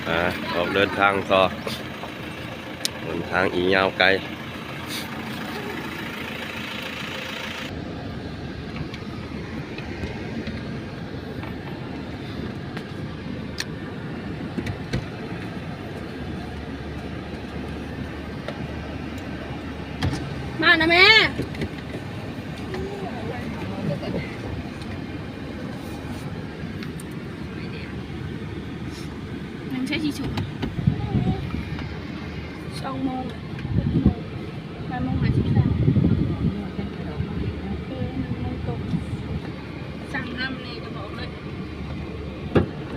ออกเดินทางต่อเดินทางอียาวไกลมานะแม่ยังใช้ชีชุ2 โมง8:53ตกสั่งน้ำเลยจะบอกเลย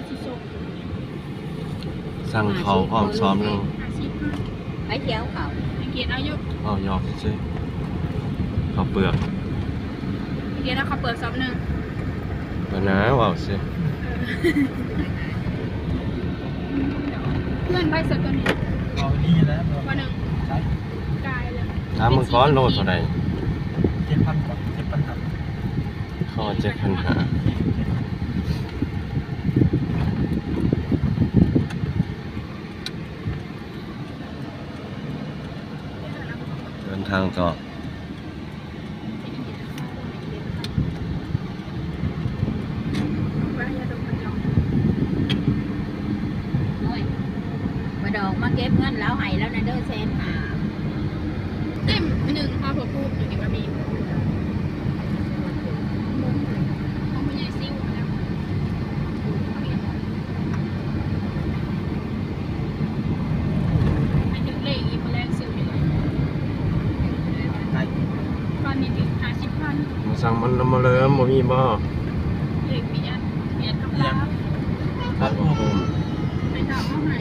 ชีชุสั่งเขาพร้อมซ้อมหนึ่งไปเที่ยวเขาเกียรติเอายุเอายอมใช่เขาเปลือกเกียรติเอาเขาเปิดซ้อมหนึ่งก็นะว้าวสิเพื่อนไปสักตัวนี้เอาดีแล้ววันหนึ่งใช่กายเลยน้ำมันก้อนโลเท่าไหร่7,000 กับ 7,000 ครับข้อ7,500เดินทางต่อมาดอกมาเก็บเงินแล้วให้แล้วนะเด้อ150,000เต็ม1พอพูดอยู่ที่กระบี่ของผู้ใหญ่ซิ่วแล้วให้ถึงเลขอีกคนแรกซิ่วอยู่เลยตอนนี้ถึง50,000มาสั่งมันมาเลยบ่มีบ่เลขเบียดกับลาบครับผม ไปถามเขาให้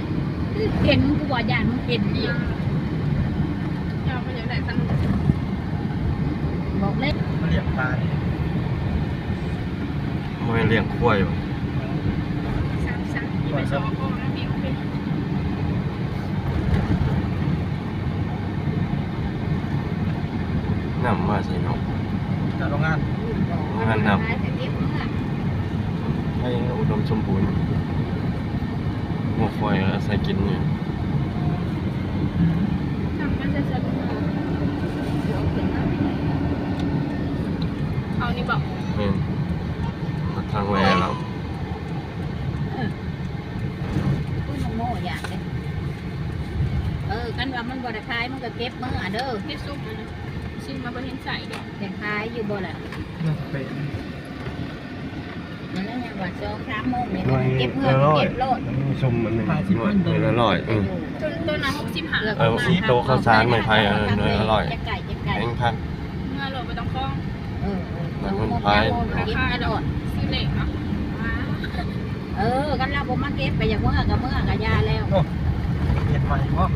เห็นกูว่าย่านมึงเห็นดิ เจ้าก็อยากได้สนุก บอกเลย มาเรียกปลาเนี่ย ไม่เลี้ยงควายบ่ 3ที่ไปสอบก็นะพี่เป็น น้ำมาใส่เนาะ จากโรงงาน งานน้ำให้อุดมสมบูรณ์หัวควายใส่กินเนี่ย ทำมันจะสนุกเอานี่บอก เห็นมาทางแวเรา กูมันโง่อย่างเลยกันว่ามันบ่ได้ขายมันก็เก็บมื้อเด้อ เฮ็ดซุปมันนะซึ่งมาบ่เห็นใส่เด้ แต่ขายอยู่บ่ล่ะ เป็น นั่นแหละยังว่า2-3 โมงนี่มันเก็บเงินเก็บโลด ชมมันหนึ่งเลยอร่อย ตัวนั้น65 ซีโตข้าวสารไม่ไผ่เลยอร่อย จะไก่จะไก่ แพงพัน เมื่อโหลไปต้องคล้อง มันพาย เก็บกระโดด ซื้อเหล็กเนาะ กันเราบ่มาเก็บไปอย่างเมื่อกับยาแล้ว เห็ดใหม่เพราะ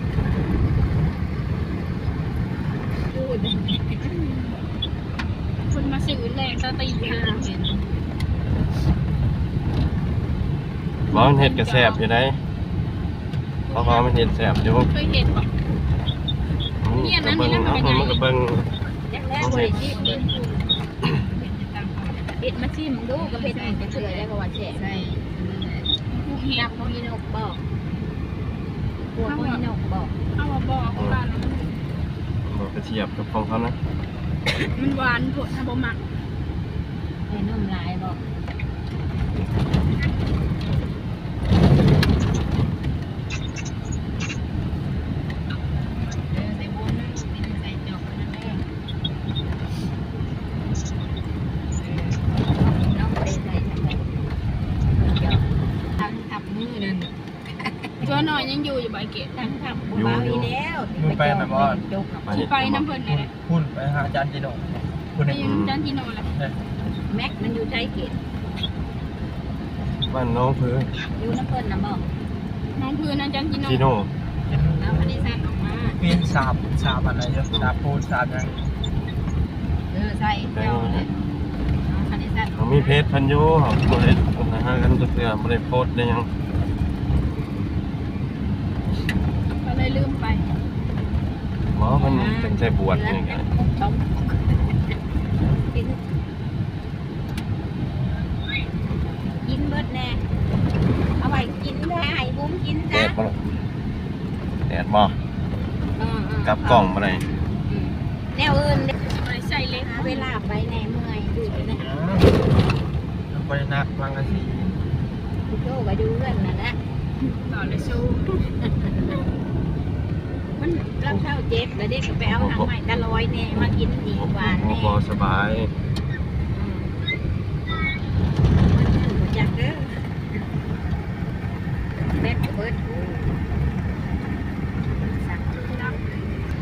คนมาซื้อแรงตะตีหาเห็น ร้อนเห็ดกระแสบอยู่ไหนเพราะมันเห็ดแสบอยู่ เคยเห็นป่ะ มันกระเบิ้งมันกระเบิ้ง แรกๆเลยที่เห็ดมาชิมดูกับเห็ดจะเฉยได้กว่าแฉะใช่นับมีนกบอกพวกมีนกบอก เอามาบอกของร้าน บอกกระเทียบกับของเขานะ มันหวานผดถ้าบ่หมัก ไอ้นุ่มลายบอกใส่บนนั่งใส่จอกนั่นเองน้องไปใส่ทับมือนั่น ตัวน้อยยังอยู่ใบเกต ทับเบาอีแล้วจก ที่ไปน้ำเพิ่นเลย พุ่นไปหาอาจารย์จีโน่คุณ ไป เอง ยังจานที่โน่แหละ แม็กมันอยู่ใจเกต บ้านน้องพื้น อยู่น้ำเพิ่นนะบอก น้องพื้นนั่นจานที่โน่ จีโน่ แล้วอันนี้สั่นออกมา เป็นสาบอะไรเยอะสาบปูนสาบยัง ใส่เจ้าเลยอันนี้สั่น เขามีเพจพันยูเขาบริษัทนะฮะกันตัวเสือบริโภคได้ยัง ก็เลยลืมไป หมอมันเป็นใจบวชนี่ไง กินเบิดแน่เอาไว้กินได้บุ้มกินจ้า บ่ลูกแดดบ่กลับกล่องบ่ได้ แนวอื่น ไปใส่เล็ก หาเวลาไปแน่เมื่อยดูไปนะ บริณักบางกะสี โจ้ไปดูเรื่องนั่นแหละ ต่อเลยสู้ มันรับเท่าเจ็บแล้วเด็กก็ไปเอาทางใหม่ตะลอยแน่มากินดีกว่าแน่ บ่สบาย อยากเด้อเบ็ดเบิด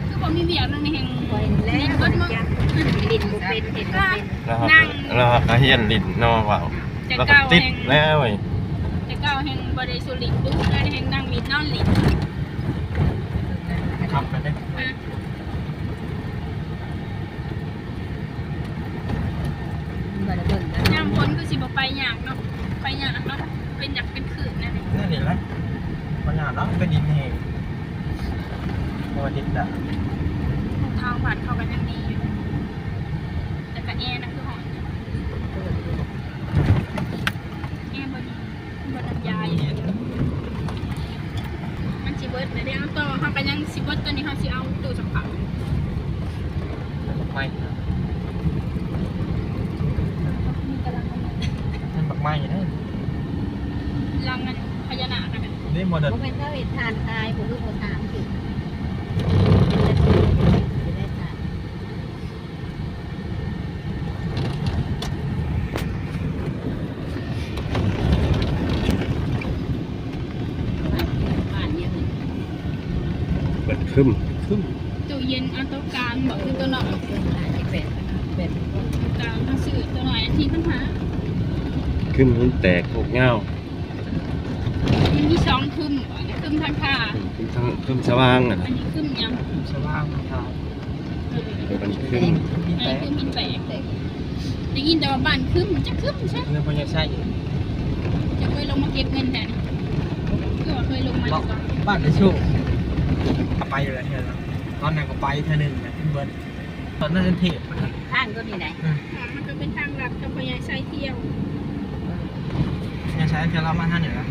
คือผมมีเบียร์นึงในแห่ง คอยแล้ว เบิดมึง ลิ้นบุเป็นเห็นบุเป็น แล้วก็เฮียนลิ้นเนาะว่า จะ แล้วก็ เก้า ติด แห่ง แล้วเว้ย จะเก้าแห่งบริสุทธิ์ลินดูได้แห่งนั่งลินนอนลิน ขับไปได้ ยามพ้นก็สิบไปยากเนาะไปยากเนาะเป็นอยากเป็นขืนนั่นเอง นี่เห็นแล้วปัญหาเนาะเป็นดินเหงตัวดินด่ะ ทางผ่านเข้ากันยังดีอยู่แต่กะแอร์นะคือหอนแอร์บนน้ำยาอยู่มันสิเบิร์ดแต่เดี๋ยวต่อเขากันยังสิเบิร์ดตัวนี้เขาสิเอาตู้สัมผัส ไม่มันบักไม้นะ ลังมันพญานาคกัน นี่โมเดิร์น ผมเป็นเจ้าเห็ดทานตายผมลูกผมถามถึงได้ทานบ้านเนี่ย เปิดคึม ตู้เย็นอันตัวกลางบอกคือตัวหน่อย แบบ ตัวกลางเขาซื้อตัวหน่อยที่ปัญหา คึมมันแตกโอกเงา มันมีสองคึมก่อนนะคึมทางขา คึมสว่างอ่ะ อันนี้คึมยัง สว่างขาว อันนี้คึม ดิน อัน แต นี้ ก คึมมินแตกได้ยินแต่ว่าบ้านคึมจะคึมใช่ เงินพญาไส้ จะเคยลงมาเก็บเงินแต่คือว่าเคยลงมาอยู่ก่อน บ้านในชูไปเลยเนี่ยตอนนั้นก็ไปเท่านึงนะเบิร์ดตอนนั้นเป็นเทพ ข้างก็มีไหน มันก็เป็นทางลัดกับพญาไซเที่ยว ยังใช้เทล่ามาท่านอยู่นะ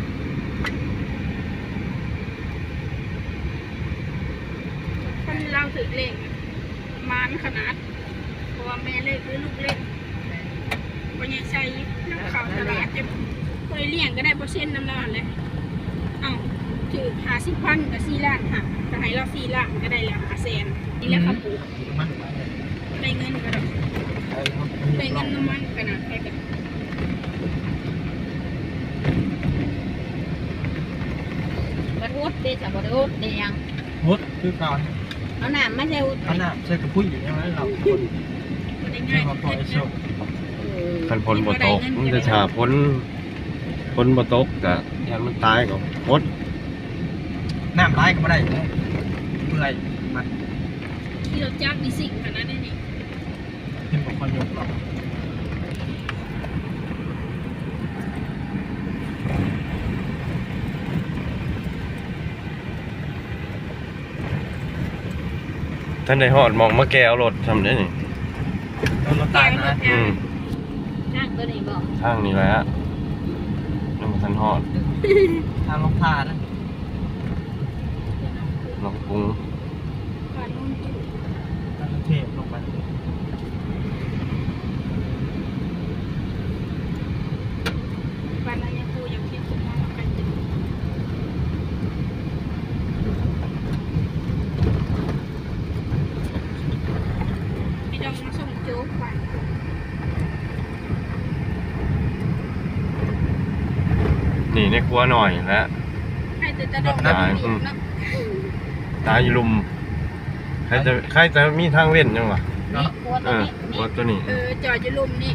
ท่านเล่าถึงเลขมานขนาดเพราะว่าแม่เลขหรือลูกเลขพญาไซน้ำเขาตลาดจะเคยเลี้ยงก็ได้เปอร์เซ็นต์น้ำร้อนเลยเอ้าถือ50,000กับ4 ล้านค่ะจะให้เรา4 ล้านก็ได้แล้ว500,000นี่แหละครับปู่ มัน ได้เงินก็ได้ได้เงินน้ำมันขนาดแค่กัน กระทุดเดชบริอุดเดียง มุดคือก่อน เอาหนามไม่ใช่อุด อันน่ะใช่กับผู้หญิงใช่ไหมเราคน ได้ ใช่ ง่าย มาปล่อยโชค คันพลบ่ตกมันจะชาพ้นบ่ตกแต่ยันมันตายก็พด น้ำร้ายก็ไม่ได้เมื่อยมัน ที่เราจ้างมีสิ่งขนาดนี้นี่ เป็นบุคคลยกหรอก ท่านได้ฮอดมองมาแก้วรถทำได้นี่ เราตายนะ ข้างตัวนี้บอก ทางนี้แหละยังบ่ทันฮอด ทางลงพานะ ลองปรุง ผ่านนู่นจุด ทางเทพลงไป ผ่านอะไรยังกูยังคิดถึงมากกันจุดพี่ดองมาส่งโจ๊กไป นี่ในครัวหน่อยแล้ว ให้แต่จะดองมาเนาะ ตายลุมใครจะมีทางเว้นยังวะ นี่กลัวตัวนี้ ครัวตัวนี้ จอดจะลุมนี่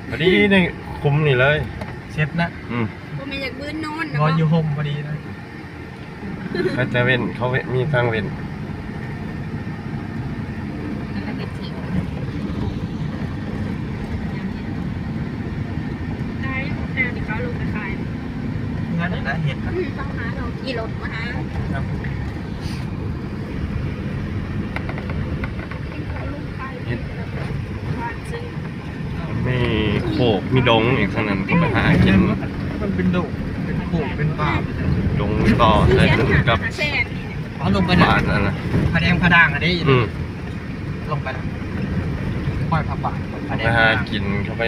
พอดีในคุมนี่เลย เช็ดนะ ก็ไม่อยากบื้นนอน นอนอยู่ห่มพอดีนะ ใครจะเว้นเขามีทางเว้น แล้วก็ทิ้ง ตายแต่ที่เขาลงไปขาย งั้นนะเห็นครับ ต้องหาเราขี่รถมาหา เขาลงขายบ้านซึ่ง มีโขกมีดงอีกทางนั้นก็ไปหากิน มันเป็นดุ โค้งเป็นป่า ลงต่อ คือ ใส่ แสน กัน หา กับ แสนนี่นะ เอาลงไปนะ บ้านนั่นน่ะ ผาแดงผาด่างอะดิ อืม ลงไปนะค่อยผาป่าผาแด ไป ง หากินเข้าไป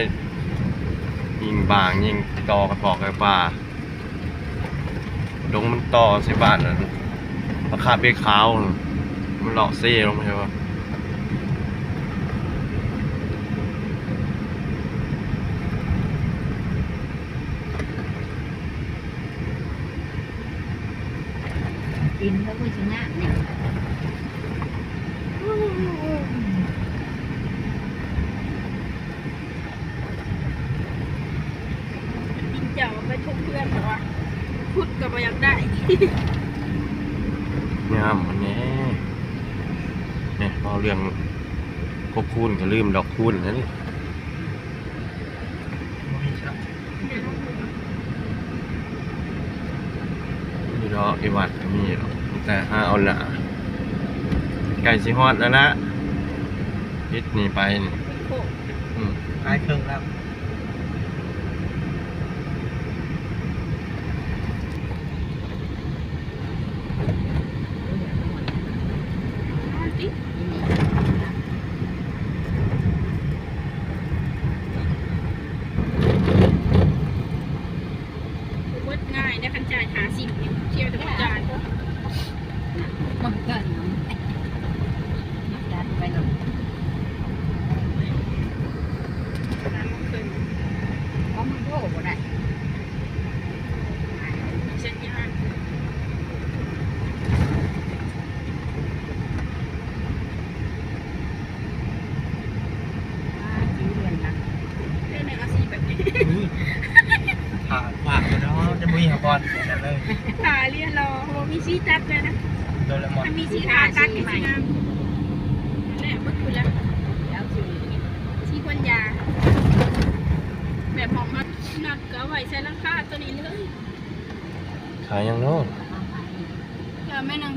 ยิงบางยิงต่อกระบอกไอ้ป่าลงมันต่อใส่บ้านนั่นราคาเบี้ยขาวน่ะมันหลอกเซ่ลงไปใช่ปะ กินเขาคือชนะเนี่ย ดินเจ้าไปทุกเพื่อนแต่ว่าพุดก็บ่อยากได้ งามมันแน่เนี่ยพอเรื่องพวกคูณก็ลืมดอกคูณนั่นนี่ บ่มีครับ นี่ดอกไอ้วัดก็มีหรอกแต่ห้าเอาหนาไก่สิฮอดแล้วนะพิษนี่ไปนี่ โอ้ อืม กลายเครื่องแล้ว ติเบิดง่ายได้คันจ่าย50นี่เที่ยวแต่บ่จ่ายเพราะ มันก็ดันไปหน่อย ร้านมันเคย เพราะมันโง่บ่ได้ มีสัญญาณ จีเรียนนะ เล่นในอาชีพแบบนี้ ผ่าเนาะจะมีหาบอลนั่นเลย ขาเรียนรอโหมีชี้ตัดเลยนะ โดเรมอน ถ้ามีชี้ขาตัดก็สิงามนั่นแหละเบิดคุยแล้ว แล้วสี ชี้คนยาแบบของมันนัดก็เอาไว้ใช้ราคาตัวนี้เลย ขายยังโน้น แล้วแม่นัง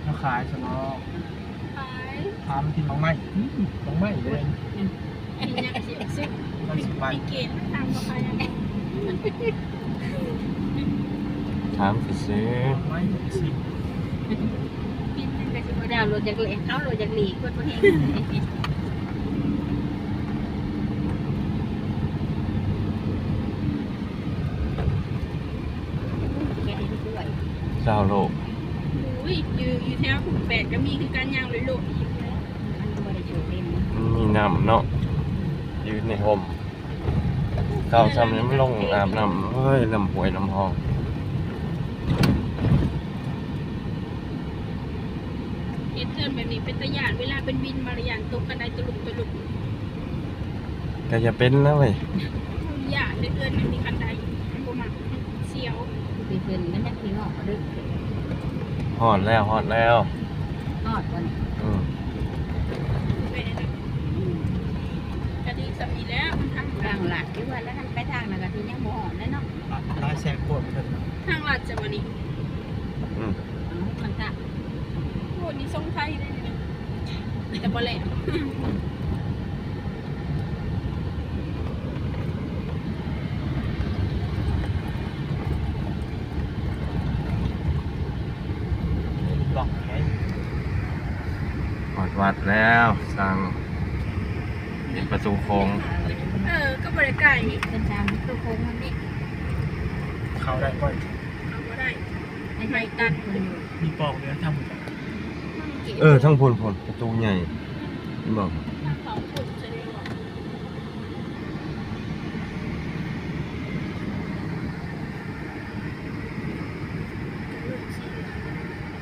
เขาขายสนอ ขาย ทำกินบางไม้บางไม้เลย กินยังเสียซึก มันสิบบาท มีเกณฑ์ตามราคายังไง ถามสิซื้อบ างไม้สิบ กินยังไงสิบ่ ดาวโรจากเหล็กเขาโรจากหลีกคนตัวเอง แกดีด้วย เจ้าโลก อุ้ยอยู่แถวขุนแปดก็มีคือการย่างเลยโลกอีกแล้ว มันก็บริสุทธิ์เต็ม มันมีน้ำเนาะยืนในห่มเจ้าซ้ำนี้ไม่ลงอาบน้ำเฮ้ยลำหวยลำหอง เฮ็ดเทิร์นแบบนี้เป็นตะยานเวลาเป็นวินมารยานตกกันได้ตลุก ก็จะเป็นแล้วเว้ย ยานได้เกินมันมีคันใดมันบ่มักเสียว ปีเพื่อนมันจะขี้งอกดึก ฮอดแล้วฮอดแล้ว นอดกัน อืม ไปได้นะกะดีสามีแล้วมันทาง กลางหลักที่ว่าแล้วท่านไปทางนั้นก็ที่ยังบ่หอดแล้วเนาะ ลายแสงปวดเลย ทางลัดจะวันนี้ อืม มันตะ โหนี่ทรงไทยได้นี่นะแต่บ่แหลม หลอกไง ฮอดวัดแล้วสั่งเป็นประตูโค้ง ก็บ่ได้ไกล เป็นชามตัวโค้งมันนี่ เข้าได้ก็ เอาบ่ได้ ไม่ตันคนอยู่ มีปอกเนื้อทำ ทั้งพลประตูใหญ่นี่บอก ทางเขาขุดจะได้หรอก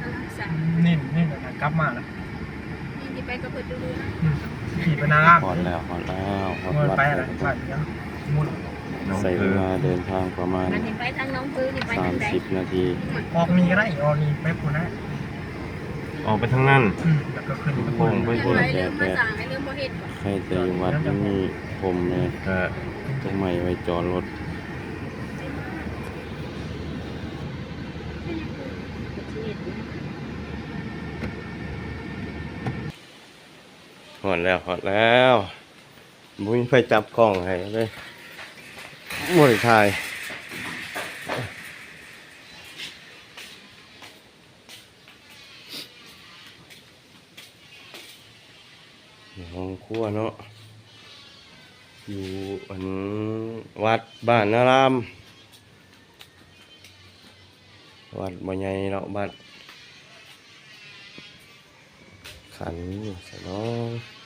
กำลังสั่ง นี่แบบกลับมาแล้ว นี่ที่ไปกับเพิ่นดูๆนะ ขี่ไปนาล่าง ฮอดแล้วฮอดแล้วฮอด มัน วัด ไปอะไรไปยังมุด ใส่เวลาเดินทางประมาณ มันไปทางน้องพื้นนี่ไปทางไหน 30 นาที ออกมีก็ได้ออกนี่ไปปูนะ ออกไปทางนั้น แล้วก็ขึ้นไป โค้งไป ไอ้ พุ่น เรื่องมาสั่งไอ้เรื่องบ่เฮ็ดบ่ ใครจะอยู่วัดมันมีผมเนี่ยก็ต้นไม้ไว้จอดรถฮอดแล้วฮอดแล้วบุ้ยไฟจับกล้องให้เลยบ่ได้ถ่าย เนาะอยู่อันวัดบ้านนารามวัดบ่ใหญ่เนาะบ้านขันอยู่ซะเนาะ